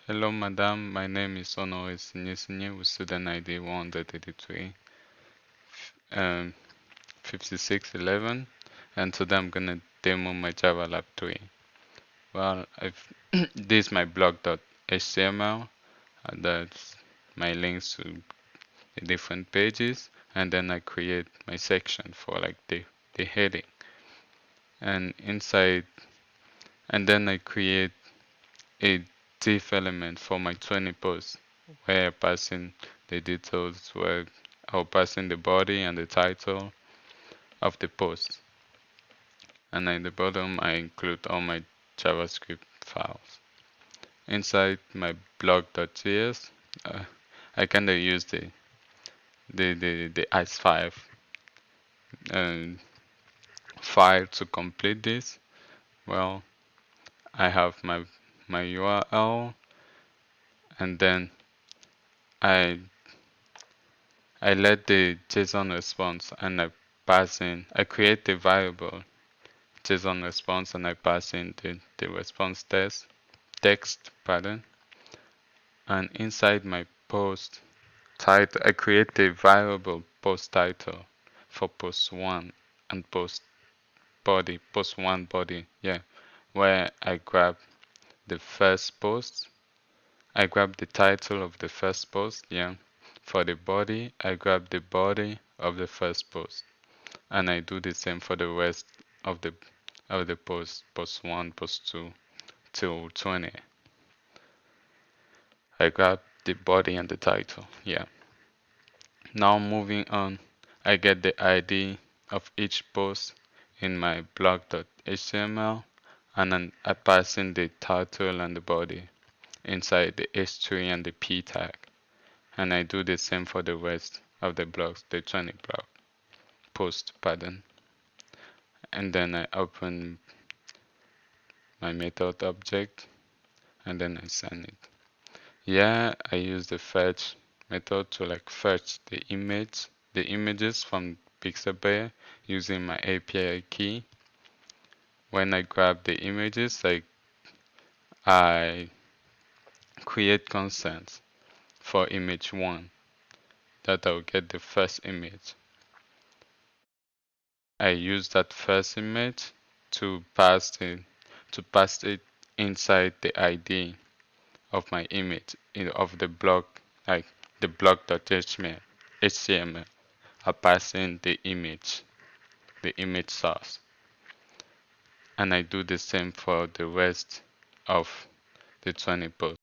Hello, madam. My name is Honore Sinye with student ID 183 5611, and today I'm gonna demo my Java Lab 3. Well, this is my blog.html, and that's my links to the different pages, and then I create my section for like the heading, and inside, and then I create a div element for my 20 posts where I pass in the details where I'll pass in the body and the title of the post. And at the bottom, I include all my JavaScript files. Inside my blog.js, I kind of use the ICE5 uh, file to complete this. Well, I have my URL, and then I I let the JSON response and I create the variable JSON response and I pass in the response text, pardon. And inside my post title, I create the variable post title for post 1 and post 1 body, yeah, where I grab the first post, I grab the title of the first post, yeah. For the body, I grab the body of the first post. And I do the same for the rest of the post 1, post 2 till 20. I grab the body and the title. Yeah. Now moving on, I get the ID of each post in my blog.html, and then I pass in the title and the body inside the h3 and the p tag. And I do the same for the rest of the blogs, the 20 blog post, pardon. And then I open my method object, and then I send it. Yeah, I use the fetch method to like fetch the images from Pixabay using my API key. When I grab the images, I create consent for image 1 that I'll get the first image. I use that first image to pass it inside the ID of my image of the blog, like the blog.html. I pass in the image source, and I do the same for the rest of the 20 posts.